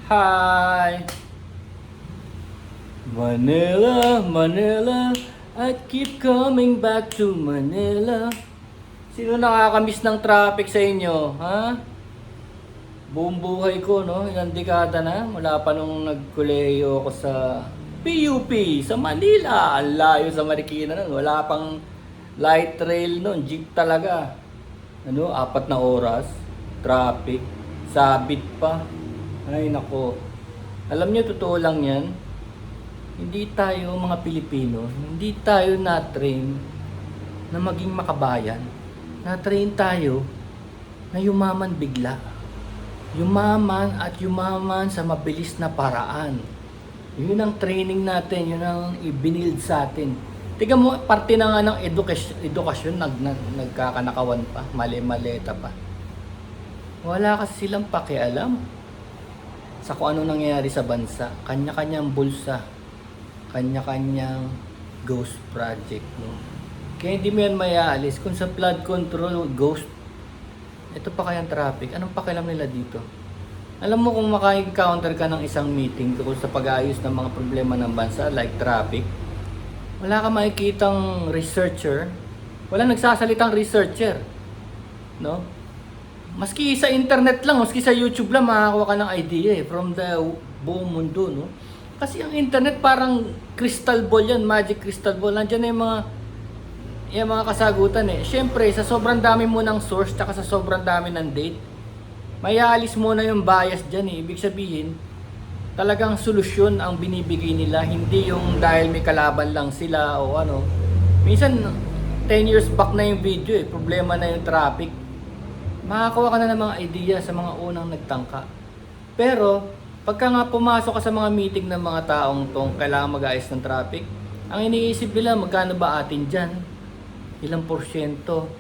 Hi! Manila, Manila, I keep coming back to Manila. Sino nakakamiss ng traffic sa inyo, ha? Buong buhay ko, no? Ilang dekada na, mula pa nung nagkolehiyo ako sa PUP, sa Manila. Ang layo sa Marikina nun. Wala pang light rail nun, jeep talaga. 4 na oras, traffic, sabit pa. Ay nako. Alam niyo, totoo lang yan. Hindi tayo mga Pilipino, hindi tayo na-train na maging makabayan. Na-train tayo na yumaman bigla. Yumaman at yumaman sa mabilis na paraan. Yun ang training natin, yun ang ibinild sa atin. Tingnan mo, parte na nga ng edukasyon, nagkakanakawan pa, mali-maleta pa. Wala kasi silang pakialam sa kung ano nangyayari sa bansa. Kanya-kanyang bulsa, kanya-kanyang ghost project, no? Kaya hindi mo yan mayaalis. Kung sa flood control, ghost, ito pa kayang traffic, anong pakialam nila dito? Alam mo, kung maka-encounter ka ng isang meeting tungkol sa pag-aayos ng mga problema ng bansa, like traffic, wala ka makikitang researcher, wala nagsasalitang researcher, no? Maski sa internet lang, maski sa YouTube lang, makakakuha ka ng idea from the buong mundo, no? Kasi ang internet parang crystal ball yan, magic crystal ball. Nandiyan na yung mga kasagutan eh. Siyempre, sa sobrang dami mo ng source, tsaka sa sobrang dami ng date, mayaalis mo na yung bias dyan eh. Ibig sabihin, talagang solusyon ang binibigay nila, hindi yung dahil may kalaban lang sila o ano. Minsan, 10 years back na yung video eh, problema na yung traffic. Makakuha ka na ng mga idea sa mga unang nagtangka. Pero, pagka nga pumasok ka sa mga meeting ng mga taong tong kailangan mag-ayos ng traffic, ang iniisip nila, magkano ba atin dyan? Ilang porsyento?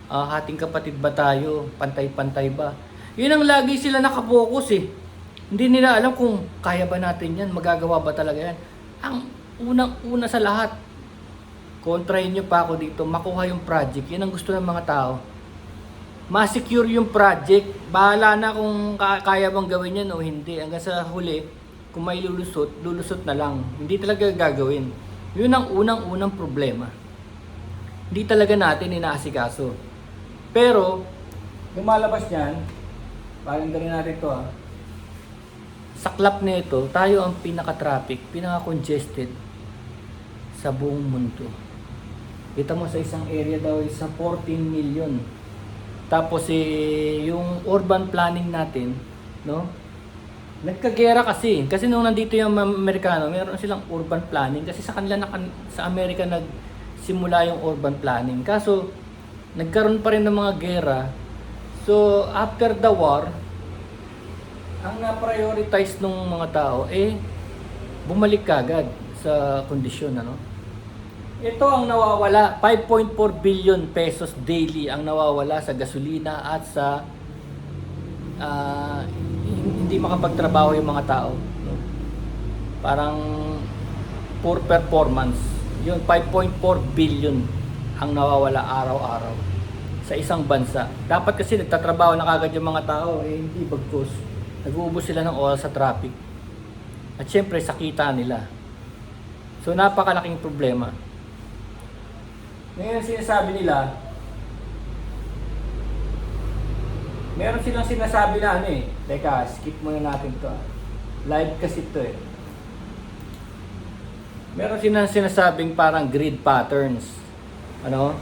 Hating kapatid ba tayo? Pantay-pantay ba? Yun ang lagi sila nakapokus eh. Hindi nila alam kung kaya ba natin yan, magagawa ba talaga yan. Ang unang-una sa lahat, kontrahin nyo pa ako dito, makuha yung project. Yan ang gusto ng mga tao. Ma-secure yung project, bahala na kung kaya bang gawin yan o hindi. Hanggang sa huli, kung may lulusot na lang. Hindi talaga gagawin. Yun ang unang-unang problema. Hindi talaga natin inaasikaso. Pero, lumalabas niyan, parang ganun natin ito sa clap na ito, tayo ang pinaka-traffic, pinaka-congested sa buong mundo. Kita mo sa isang area daw, sa 14 million. Tapos yung urban planning natin, no? Nagkagera kasi nung nandito yung Amerikano, meron silang urban planning kasi sa kanila sa Amerika nagsimula yung urban planning. Kaso nagkaroon pa rin ng mga gera. So after the war, ang na-prioritize ng mga tao bumalik kagad sa kondisyon, ano? Ito ang nawawala, 5.4 billion pesos daily ang nawawala sa gasolina at sa hindi makapagtrabaho yung mga tao, no? Parang poor performance. Yun, 5.4 billion ang nawawala araw-araw sa isang bansa. Dapat kasi nagtatrabaho na kagad yung mga tao, hindi bagkus. Nag-uubos sila ng oras sa traffic. At syempre, sa kita nila. So, napakalaking problema. Ngayon sinasabi nila, meron silang sinasabi na teka, skip muna natin to. Live kasi to eh. Meron silang sinasabing parang grid patterns. Ano?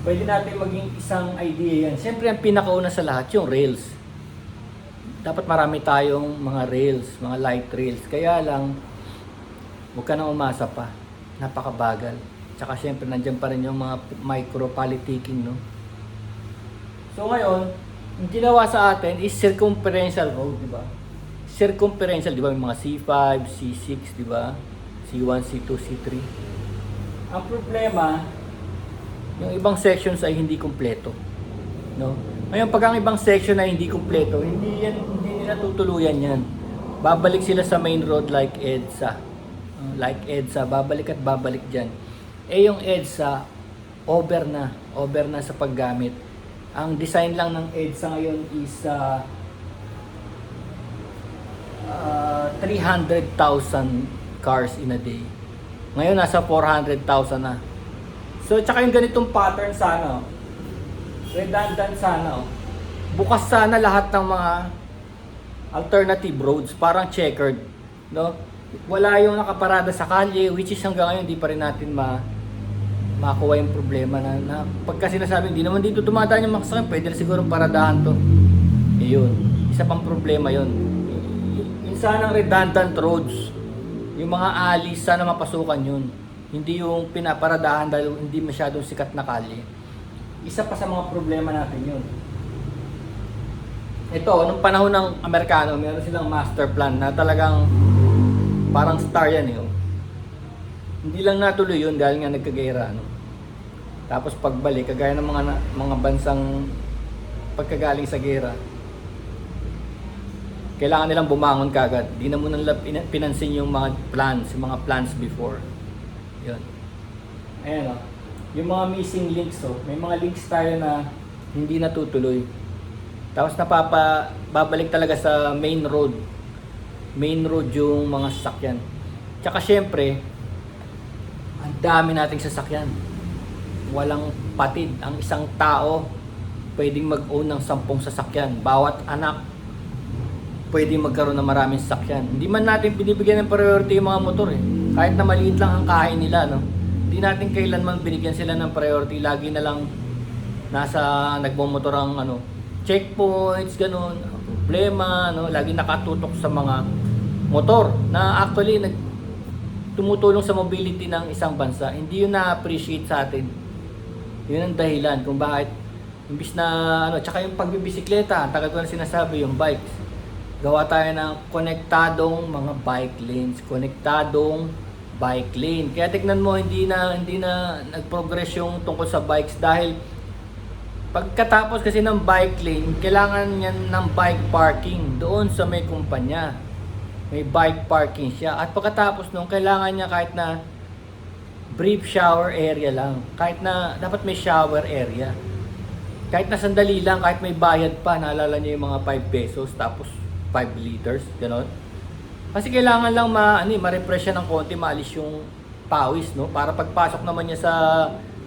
Pwede natin maging isang idea yan. Siyempre ang pinakauna sa lahat yung rails. Dapat marami tayong mga rails, mga light rails. Kaya lang, huwag ka nang umasa pa. Napakabagal. Tsaka syempre nandiyan pa rin yung mga micro-politicking, no? So ngayon, yung ginawa sa atin is circumferential road, di ba? Circumferential, di ba? May mga C5, C6, di ba? C1, C2, C3. Ang problema, yung ibang sections ay hindi kumpleto, no? Ngayon, pag ang ibang section ay hindi kumpleto, hindi nila tutuluyan yan. Babalik sila sa main road like EDSA. Babalik at babalik dyan. Yung EDSA, over na sa paggamit. Ang design lang ng EDSA ngayon is 300,000 cars in a day. Ngayon nasa 400,000 na. So tsaka yung ganitong pattern sana, oh. Redundant sana, oh. Bukas sana lahat ng mga alternative roads, parang checkered, no? Wala yung nakaparada sa kalye, which is hanggang ngayon hindi pa rin natin makuha yung problema na pagka sinasabi hindi naman dito dumadaan yung makasakyan, pwede na siguro paradahan to. Yun, isa pang problema yun. Yung sanang redundant roads, yung mga alis, sana mapasukan yun. Hindi yung pinaparadahan dahil hindi masyadong sikat na kalye. Isa pa sa mga problema natin yun. Ito, nung panahon ng Amerikano, meron silang master plan na talagang parang star yan, eh. Hindi lang natuloy yun dahil nga nagkagera, no? Tapos pagbalik, kagaya ng mga bansang pagkagaling sa gera, kailangan nilang bumangon kagad. Di na muna nila pinansin yung mga plans before. Yun. Ayan, oh. Yung mga missing links, oh. May mga links tayo na hindi natutuloy. Tapos babalik talaga sa main road. Main road yung mga sasakyan. Tsaka syempre, ang dami nating sasakyan. Walang patid. Ang isang tao pwedeng mag-own ng 10 sasakyan. Bawat anak pwedeng magkaroon ng maraming sasakyan. Hindi man natin binibigyan ng priority yung mga motor, eh. Kahit na maliit lang ang kain nila, no? Hindi natin kailanman binigyan sila ng priority. Lagi na lang nasa nagmomotor ang checkpoints, ganun, problema, no? Lagi nakatutok sa mga motor na actually tumutulong sa mobility ng isang bansa. Hindi yun na-appreciate sa atin. Yun ang dahilan kung bakit imbis na tsaka yung pagbibisikleta, ang tagal ko na sinasabi, yung bikes. Gawa tayo ng konektadong mga bike lanes, konektadong bike lane. Kaya tignan mo, hindi na nag-progress yung tungkol sa bikes dahil pagkatapos kasi ng bike lane, kailangan yan ng bike parking doon sa may kumpanya. May bike parking siya. At pagkatapos nung, kailangan niya kahit na brief shower area lang. Kahit na, dapat may shower area. Kahit na sandali lang, kahit may bayad pa, naalala niyo yung mga 5 pesos, tapos 5 liters, gano'n. Kasi kailangan lang ma-refresh siya ng konti, maalis yung pawis, no? Para pagpasok naman niya sa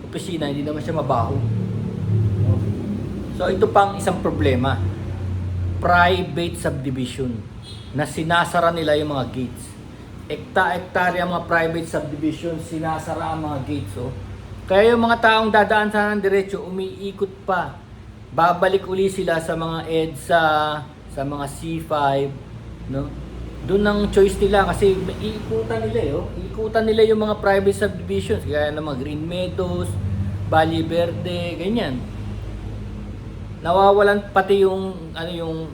opisina, hindi naman siya mabaho. So ito pang isang problema, private subdivision, na sinasara nila yung mga gates. Ekta-ektarya mga private subdivision, sinasara ang mga gates, oh. Kaya yung mga taong dadaan sana ng diretso, umiikot pa. Babalik uli sila sa mga EDSA, sa mga C5, no? Doon ang choice nila kasi iikutan nila, oh. Iikutan nila yung mga private subdivisions, kaya ng mga Green Meadows, Valle Verde, ganyan. Nawawalan pati yung yung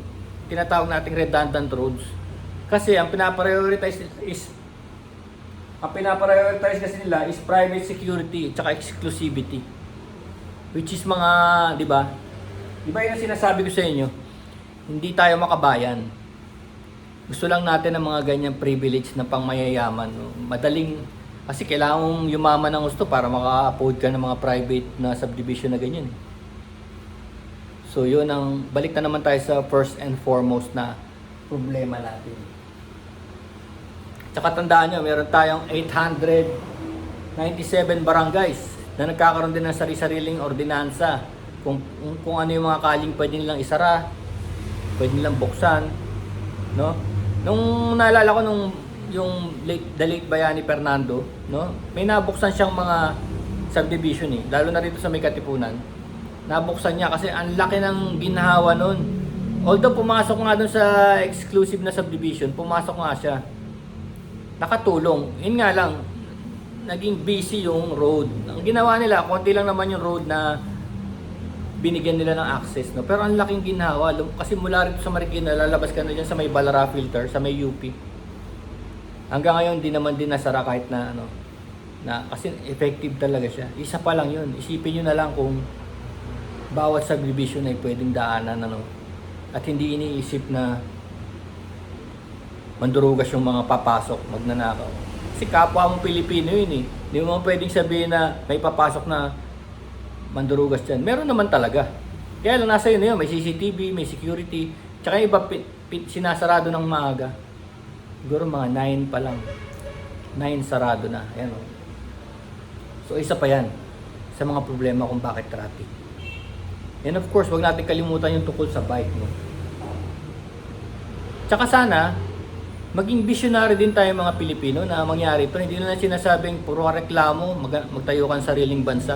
tinatawag nating redundant roads. Kasi ang pinaprioritize kasi nila is private security at exclusivity. Which is mga, di ba? Di ba yung sinasabi ko sa inyo? Hindi tayo makabayan. Gusto lang natin ng mga ganyang privilege na pangmayayaman. No? Madaling, kasi kailangan mong yumaman ng gusto para maka-afford ka ng mga private na subdivision na ganyan. So yun ang, balik na naman tayo sa first and foremost na problema natin. Tsaka tandaan nyo, meron tayong 897 barangays na nagkakaroon din ng sari-sariling ordinansa. Kung ano yung mga kaling pwede nilang isara, pwede nilang buksan, no? Nung naalala ko yung the late Bayani Fernando, no? May nabuksan siyang mga subdivision, eh, lalo na rito sa may Katipunan. Nabuksan niya kasi ang laki ng ginhawa nun. Although pumasok nga dun sa exclusive na subdivision, pumasok nga siya. Nakatulong. Yun nga lang, naging busy yung road. Ang ginawa nila, konti lang naman yung road na binigyan nila ng access, no? Pero ang laking ginhawa. Kasi mula rito sa Marikina, lalabas ka na dyan sa may Balara filter, sa may UP. Hanggang ngayon, di naman din nasara kahit na kasi effective talaga siya. Isa pa lang yun. Isipin nyo na lang kung bawat subdivision ay pwedeng daanan, at hindi iniisip na mandurugas yung mga papasok, magnanakaw. Kasi kapwa mong Pilipino yun, eh. Hindi mo pwedeng sabihin na may papasok na mandurugas dyan. Meron naman talaga. Kaya lang nasa yun na yun, may CCTV, may security, tsaka yung iba sinasarado ng maaga. Siguro mga 9 pa lang. 9 sarado na. Ayan o. So isa pa yan sa mga problema kung bakit traffic. And of course, wag natin kalimutan yung tungkol sa bike. No? Tsaka sana, maging visionary din tayo mga Pilipino na mangyari ito. Hindi na sinasabing puro reklamo, magtayo kang sariling bansa.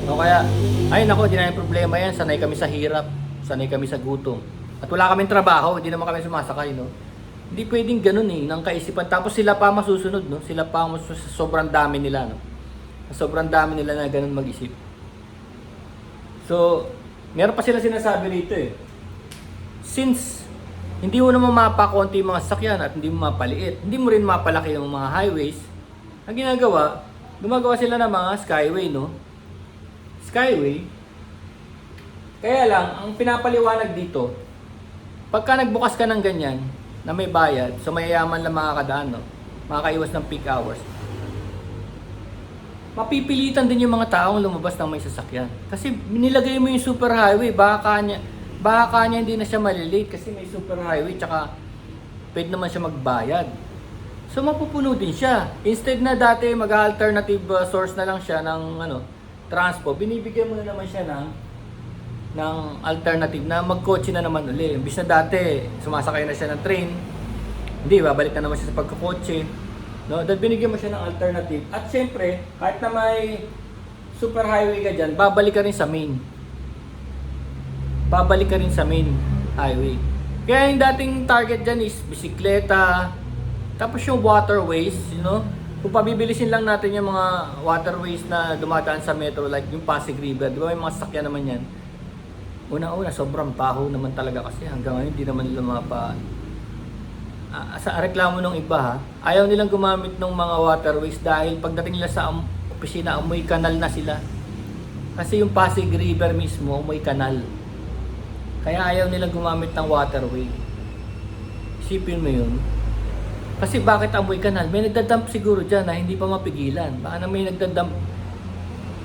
O kaya, ay nako, di na yung problema yan. Sanay kami sa hirap. Sanay kami sa gutom. At wala kaming trabaho, hindi naman kami sumasakay. No? Hindi pwedeng ganun ng kaisipan. Tapos sila pa masusunod. No? Sila pa sobrang dami nila. No? Sobrang dami nila na ganun mag-isip. So, meron pa sila sinasabi rito Since hindi mo naman mapakonti yung mga sakyan at hindi mo mapaliit, hindi mo rin mapalaki yung mga highways, ang gumagawa sila ng mga skyway, no? Skyway. Kaya lang, ang pinapaliwanag dito, pagka nagbukas ka ng ganyan, na may bayad, so mayayaman lang makakadaan, no? Makakaiwas ng peak hours. Mapipilitan din yung mga taong lumabas ng may sasakyan. Kasi nilagay mo yung super highway, baka niya hindi na siya malilate kasi may super highway, tsaka pwede naman siya magbayad. So mapupuno din siya. Instead na dati mag-alternative source na lang siya ng transpo, binibigyan mo na naman siya ng alternative na magkotse na naman uli. Imbis na dati sumasakay na siya ng train, hindi, babalik na naman siya sa pagkakotse. No, dahil binigyan mo siya ng alternative. At syempre, kahit na may super highway ka dyan, babalik ka rin sa main. Babalik ka rin sa main highway. Kaya yung dating target dyan is bisikleta, tapos yung waterways, kung pabibilisin lang natin yung mga waterways na dumadaan sa metro, like yung Pasig River, di ba may mga sakyan naman yan? Una-una, sobrang baho naman talaga kasi hanggang ngayon hindi naman nila sa reklamo ng iba ayaw nilang gumamit ng mga waterways dahil pagdating nila sa opisina, amoy kanal na sila. Kasi yung Pasig River mismo, amoy kanal. Kaya ayaw nilang gumamit ng waterway. Isipin mo yun. Kasi bakit amoy kanal? May nagdadump siguro dyan na hindi pa mapigilan. Baka na may nagdadump.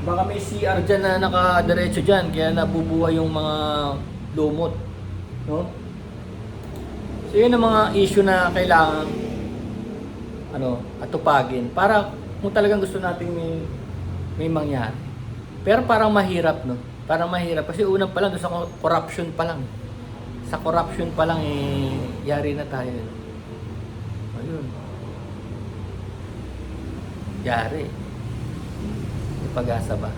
Baka may CR dyan na nakadiretso dyan. Kaya nabubuhay yung mga lumot. No? So yun ang mga issue na kailangan atupagin para kung talagang gusto nating may mangyari. Pero parang mahirap, no? Parang mahirap kasi unang pa lang sa corruption pa lang. Sa corruption pa lang yari na tayo. Ayun. Yari. May pag-asa ba?